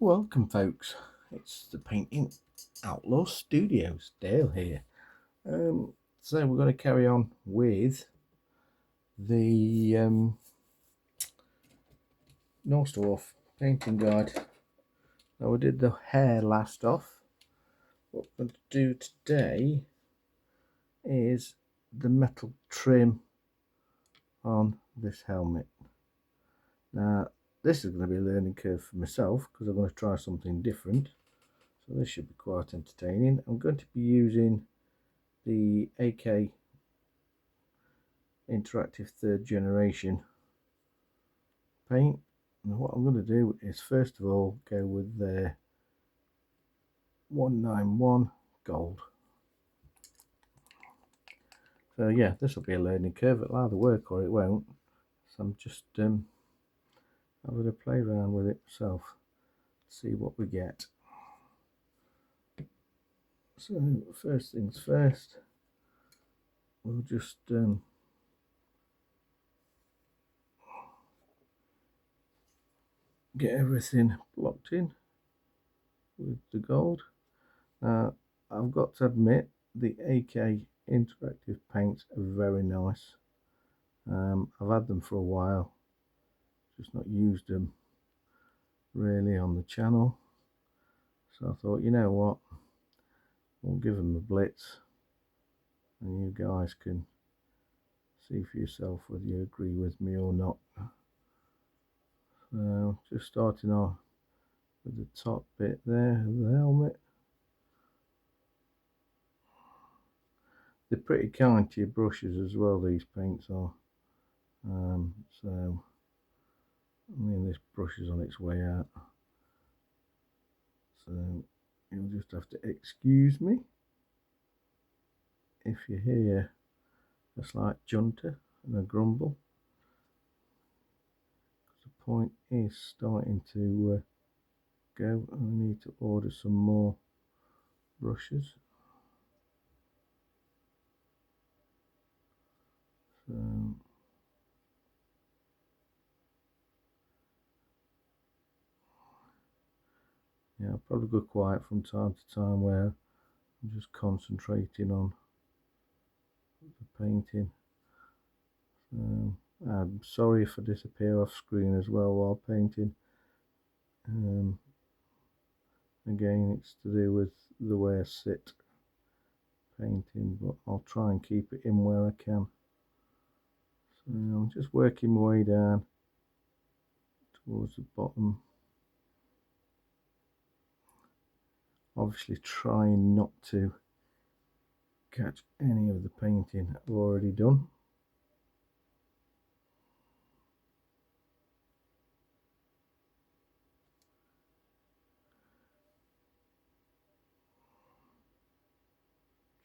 Welcome folks, it's the Painting Outlaw Studios, Dale here. So we're going to carry on with the Norse Dwarf painting guide. Now we did the hair last off. What we're going to do today is the metal trim on this helmet. Now this is going to be a learning curve for myself because I'm going to try something different. So this should be quite entertaining. I'm going to be using the AK Interactive 3rd generation paint, and what I'm going to do is first of all go with the 191 gold. So yeah, this will be a learning curve. It'll either work or it won't, so I'm just having a play around with it myself, see what we get. So first things first, we'll just get everything blocked in with the gold. I've got to admit, the AK interactive paints are very nice. I've had them for a while, just not used them really on the channel, so I thought, you know what, we'll give them a blitz and you guys can see for yourself whether you agree with me or not. So just starting off with the top bit there of the helmet. They're pretty kind to your brushes as well, these paints are. So I mean, this brush is on its way out, so you'll just have to excuse me if you hear a slight junter and a grumble. The point is starting to go, and I need to order some more brushes. So yeah, I'll probably go quiet from time to time where I'm just concentrating on the painting. So I'm sorry if I disappear off screen as well while painting. Again, it's to do with the way I sit painting, but I'll try and keep it in where I can. So I'm just working my way down towards the bottom, obviously trying not to catch any of the painting I've already done.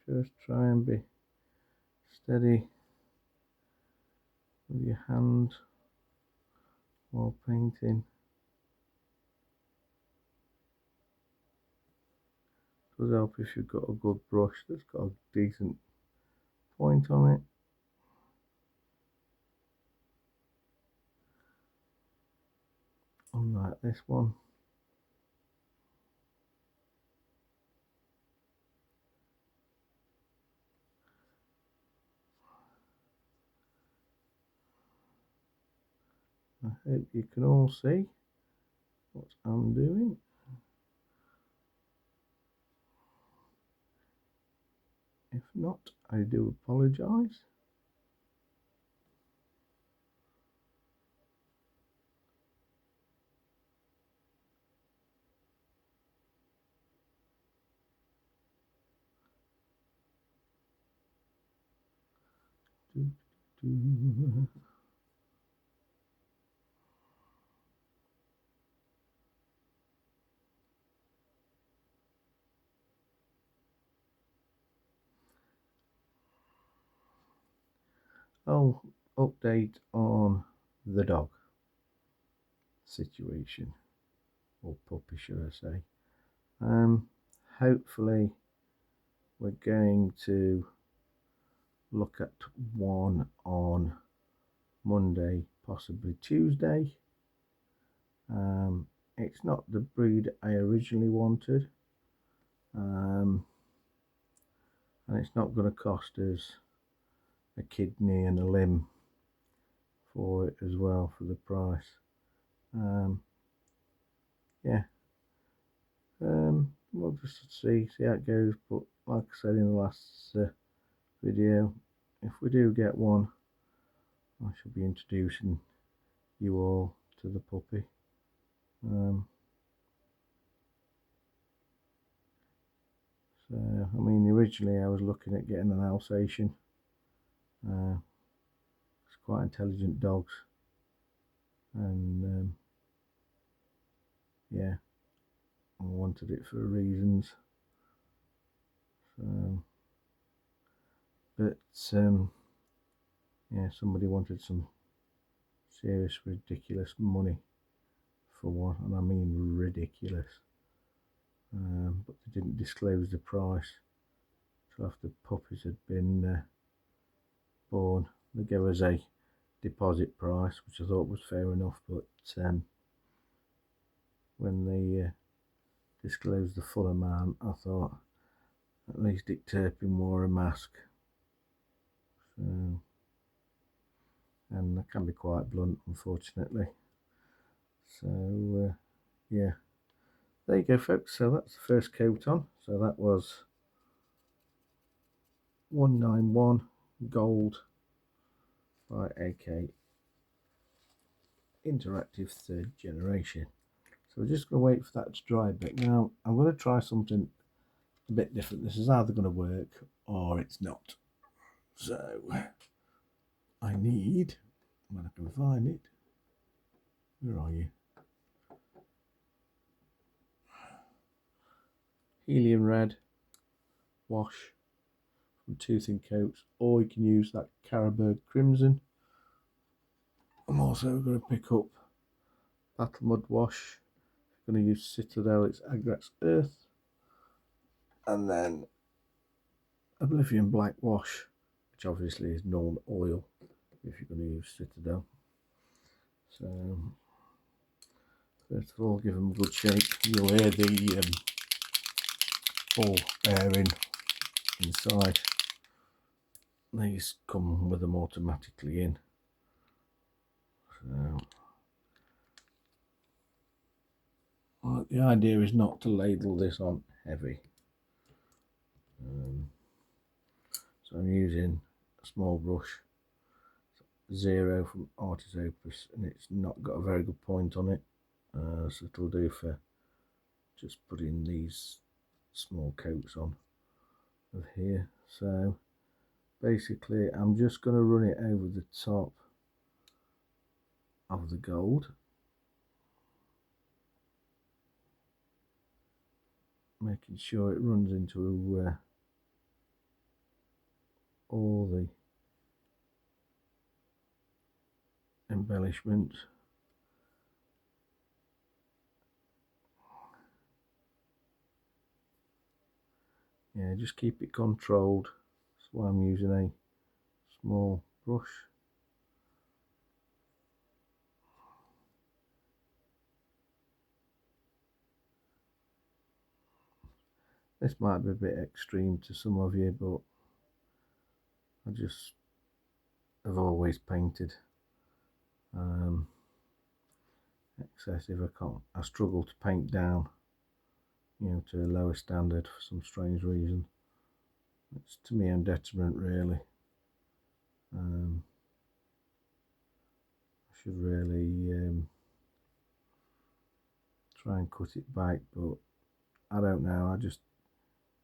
Just try and be steady with your hand while painting. It does help if you've got a good brush that's got a decent point on it. Unlike this one. I hope you can all see what I'm doing. If not, I do apologise. Oh, update on the dog situation, or puppy should I say. Hopefully we're going to look at one on Monday, possibly Tuesday. it's not the breed I originally wanted, and it's not going to cost us a kidney and a limb for it as well for the price. Yeah, we'll just see how it goes, but like I said in the last video, if we do get one, I shall be introducing you all to the puppy. So I mean, originally I was looking at getting an Alsatian. It's quite intelligent dogs, and yeah, I wanted it for reasons. So, but yeah, somebody wanted some serious, ridiculous money for one, and I mean ridiculous. But they didn't disclose the price. So after puppies had been born, they gave us a deposit price, which I thought was fair enough. But when they disclosed the full amount, I thought at least Dick Turpin wore a mask. So, and I can be quite blunt, unfortunately. So yeah, there you go, folks. So that's the first coat on. So that was 191 gold by AK Interactive 3rd generation. So we're just going to wait for that to dry a bit. Now I'm going to try something a bit different. This is either going to work or it's not. So I need, when I can find it, where are you? Helium red wash from toothing coats, or you can use that Carabird Crimson. I'm also going to pick up Battle Mud wash. I'm going to use Citadel, it's Agrax Earth, and then Oblivion Black wash, which obviously is normal oil if you're going to use Citadel. So first of all, give them a good shake. You'll hear the ball bearing inside. These come with them automatically in. So well, the idea is not to ladle this on heavy. So I'm using a small brush, 0 from Artis Opus, and it's not got a very good point on it. So it'll do for just putting these small coats on of here. So basically I'm just going to run it over the top of the gold, making sure it runs into all the embellishments. Yeah, just keep it controlled. That's why I'm using a small brush. This might be a bit extreme to some of you, but I just have always painted excessive. I struggle to paint down, you know, to a lower standard for some strange reason. It's to me own detriment, really. I should really try and cut it back, but I don't know. I just,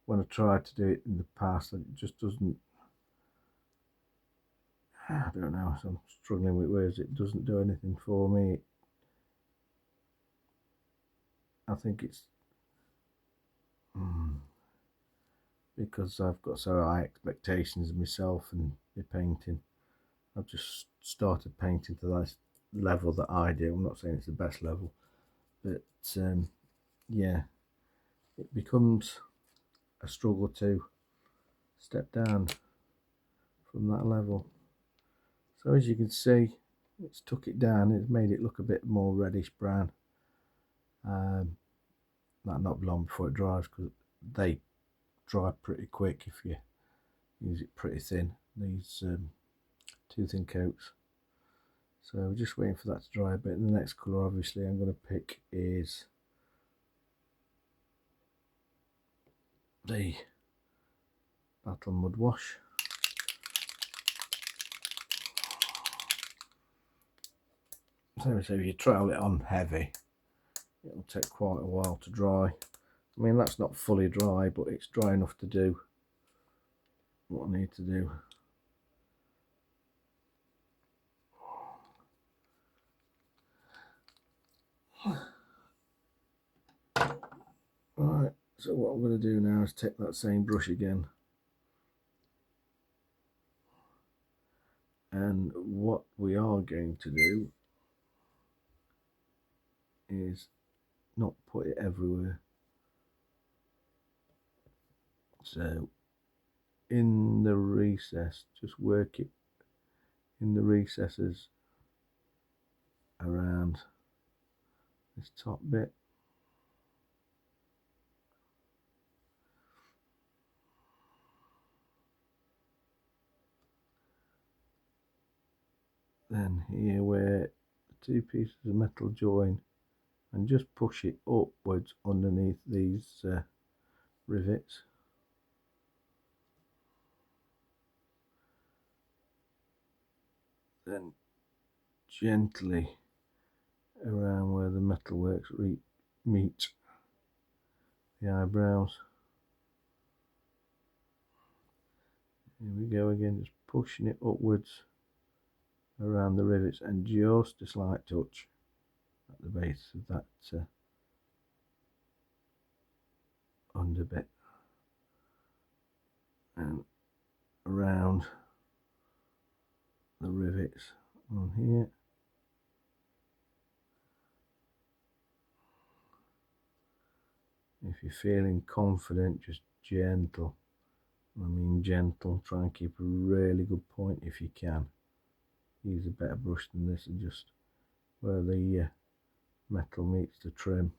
when I tried to do it in the past, it just doesn't, I don't know, so I'm struggling with words. It doesn't do anything for me. I think it's because I've got so high expectations of myself and my painting. I've just started painting to that level that I do. I'm not saying it's the best level, but yeah, it becomes a struggle to step down from that level. So as you can see, it's took it down. It's made it look a bit more reddish brown. not long before it dries, because they dry pretty quick if you use it pretty thin, these too thin coats. So we're just waiting for that to dry a bit. And the next colour obviously I'm going to pick is the Battle Mud Wash. So if you trial it on heavy, it'll take quite a while to dry. I mean, that's not fully dry, but it's dry enough to do what I need to do. Right, so what I'm going to do now is take that same brush again, and what we are going to do is not put it everywhere. So in the recess, just work it in the recesses around this top bit. Then here where the two pieces of metal join, and just push it upwards underneath these rivets. Then gently around where the metalworks meet the eyebrows. Here we go again, just pushing it upwards around the rivets, and just a slight touch at the base of that under bit, and around the rivets on here. If you're feeling confident, just gentle. I mean gentle. Try and keep a really good point if you can. Use a better brush than this, and just where the metal meets the trim,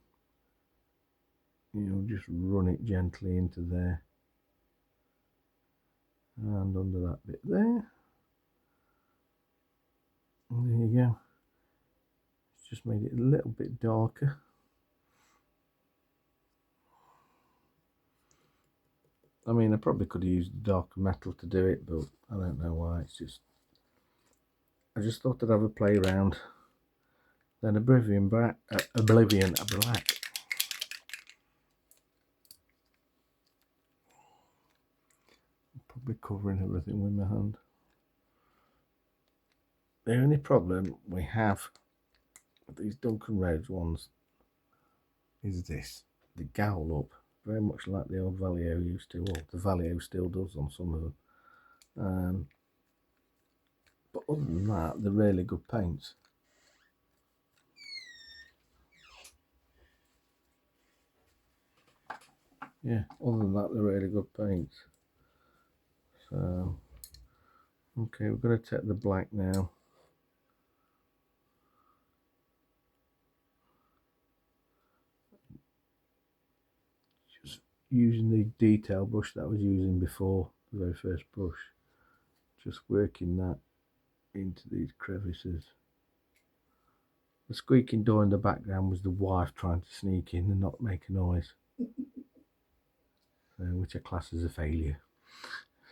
just run it gently into there and under that bit there. And there you go. It's just made it a little bit darker. I mean, I probably could have used darker metal to do it, but I don't know why. I just thought I'd have a play around. Then Oblivion Black. Probably covering everything with my hand. The only problem we have with these Duncan Rhodes ones is this: they gowl up very much like the old Vallejo used to, or the Vallejo still does on some of them. But other than that, they're really good paints. Yeah, other than that, they're really good paints. So, okay, we're going to take the black now. Just using the detail brush that I was using before, the very first brush. Just working that into these crevices. The squeaking door in the background was the wife trying to sneak in and not make a noise, which I class as a failure.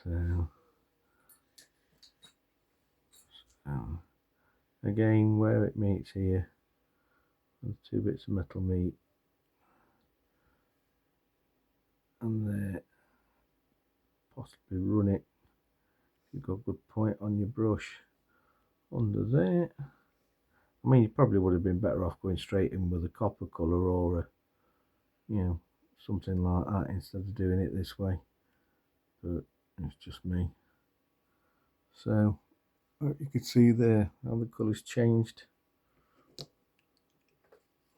So again, where it meets here, the two bits of metal meet, and there, possibly run it, if you've got a good point on your brush, under there. I mean, you probably would have been better off going straight in with a copper colour, or something like that, instead of doing it this way, but it's just me. So you can see there how the colours changed.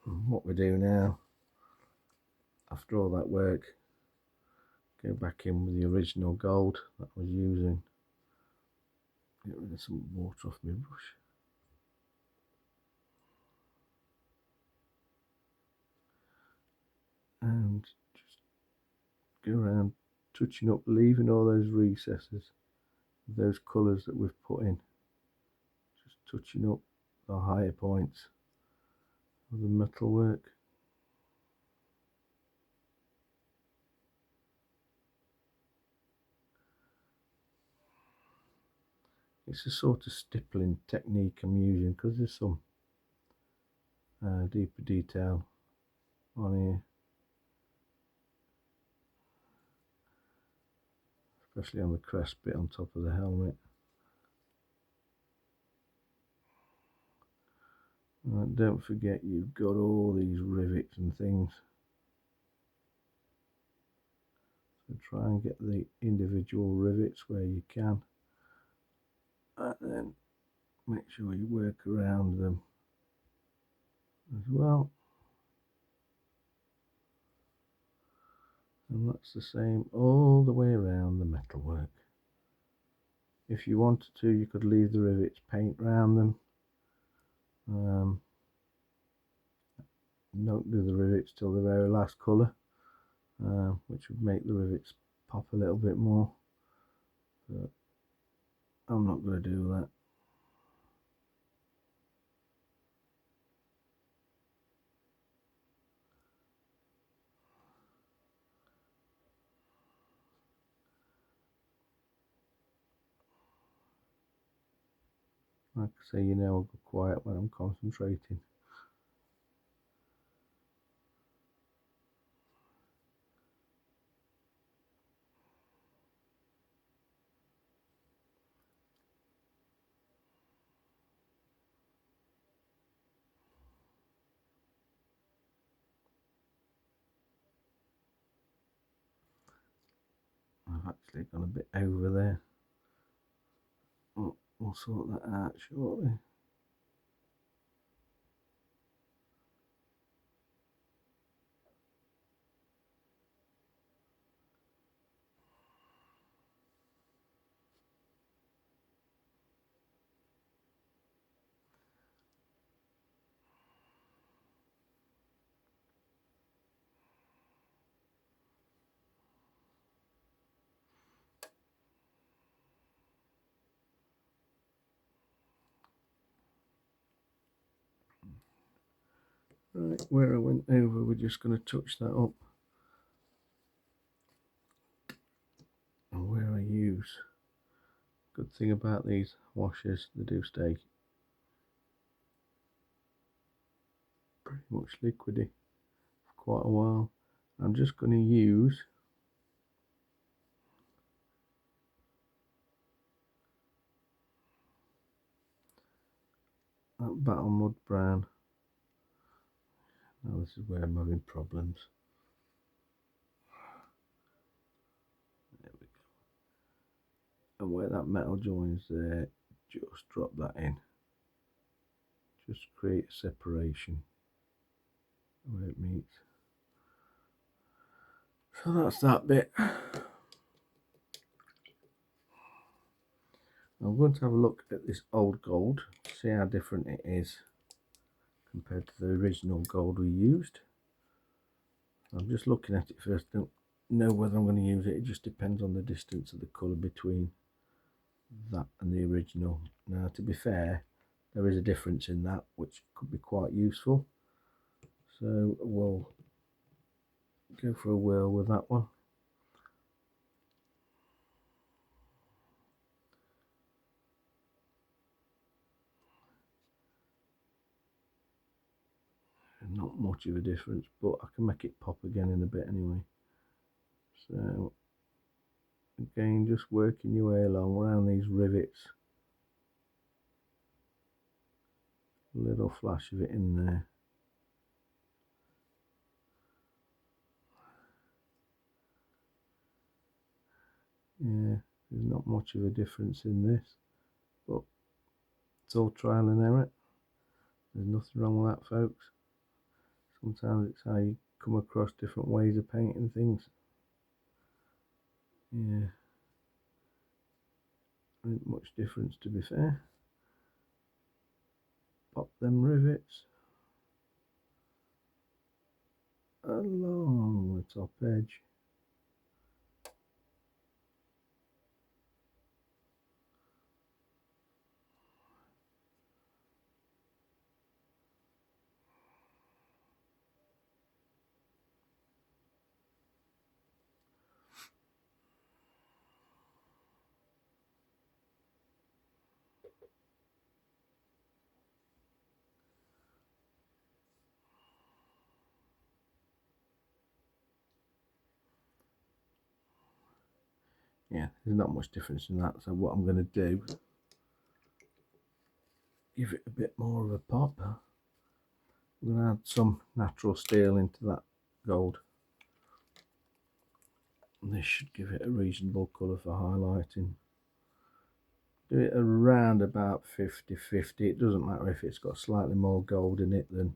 And what we do now, after all that work, go back in with the original gold that I was using. Get rid of some water off my brush. go around touching up, leaving all those recesses, those colours that we've put in, just touching up the higher points of the metalwork. It's a sort of stippling technique I'm using because there's some deeper detail on here, especially on the crest bit on top of the helmet. Don't forget you've got all these rivets and things, so try and get the individual rivets where you can, and then make sure you work around them as well. And that's the same all the way around the metalwork. If you wanted to, you could leave the rivets, paint around them. Don't do the rivets till the very last colour, which would make the rivets pop a little bit more, but I'm not going to do that. Like I say, you know, I'll go quiet when I'm concentrating. I've actually gone a bit over there. We'll sort that out shortly. Right, where I went over, we're just going to touch that up. And where I use, good thing about these washes, they do stay pretty much liquidy for quite a while. I'm just going to use that battle mud brown. Now this is where I'm having problems. There we go. And where that metal joins there, just drop that in. Just create a separation where it meets. So that's that bit. I'm going to have a look at this old gold, see how different it is compared to the original gold we used. I'm just looking at it first, don't know whether I'm going to use it, it just depends on the distance of the colour between that and the original. Now, to be fair, there is a difference in that which could be quite useful, so we'll go for a whirl with that one. Not much of a difference, but I can make it pop again in a bit anyway. So again, just working your way along around these rivets. A little flash of it in there. Yeah, there's not much of a difference in this, but it's all trial and error. There's nothing wrong with that, folks. Sometimes it's how you come across different ways of painting things. Yeah, ain't much difference, to be fair. Pop them rivets along the top edge. Yeah, there's not much difference in that. So what I'm going to do, give it a bit more of a pop. I'm going to add some natural steel into that gold. And this should give it a reasonable colour for highlighting. Do it around about 50-50. It doesn't matter if it's got slightly more gold in it than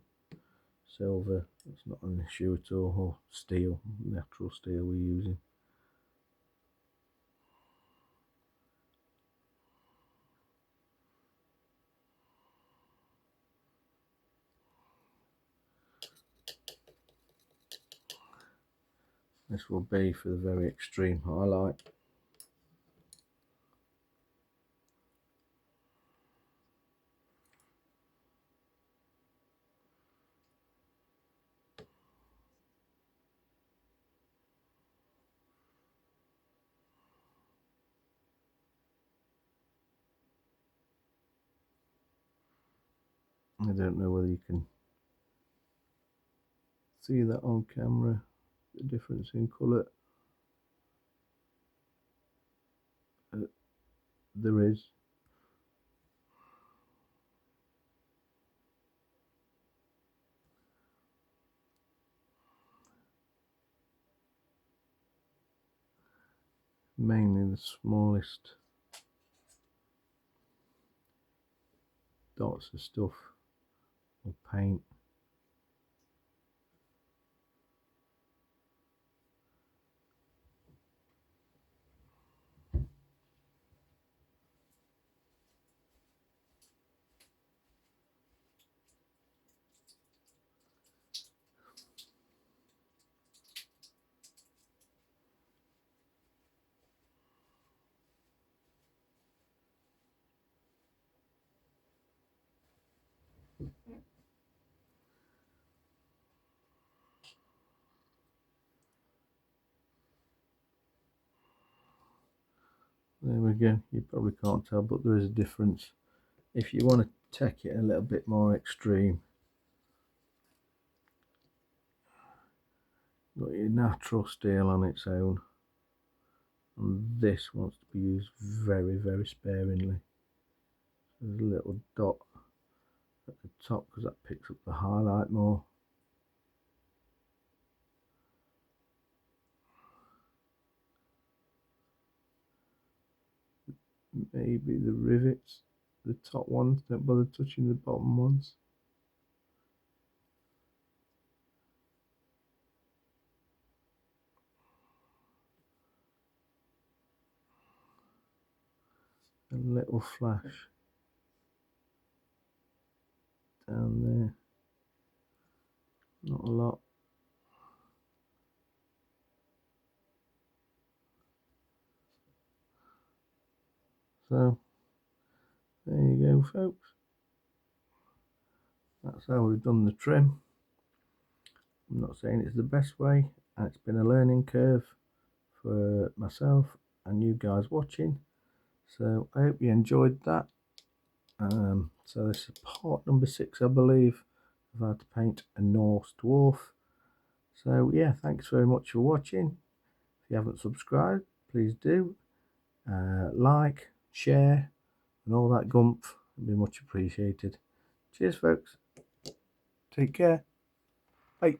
silver. It's not an issue at all. Or steel, natural steel we're using. This will be for the very extreme highlight. I don't know whether you can see that on camera, the difference in colour. There is. Mainly the smallest dots of stuff or paint. There we go. You probably can't tell, but there is a difference. If you want to take it a little bit more extreme, got your natural steel on its own, and this wants to be used very, very sparingly. There's a little dot at the top because that picks up the highlight more. Maybe the rivets, the top ones, don't bother touching the bottom ones. A little flash down there, not a lot. So there you go, folks. That's how we've done the trim. I'm not saying it's the best way, and it's been a learning curve for myself and you guys watching. So I hope you enjoyed that. So this is part number 6, I believe, of how to paint a Norse dwarf. So yeah, thanks very much for watching. If you haven't subscribed, please do. Like, share, and all that gumph would be much appreciated. Cheers, folks. Take care. Bye.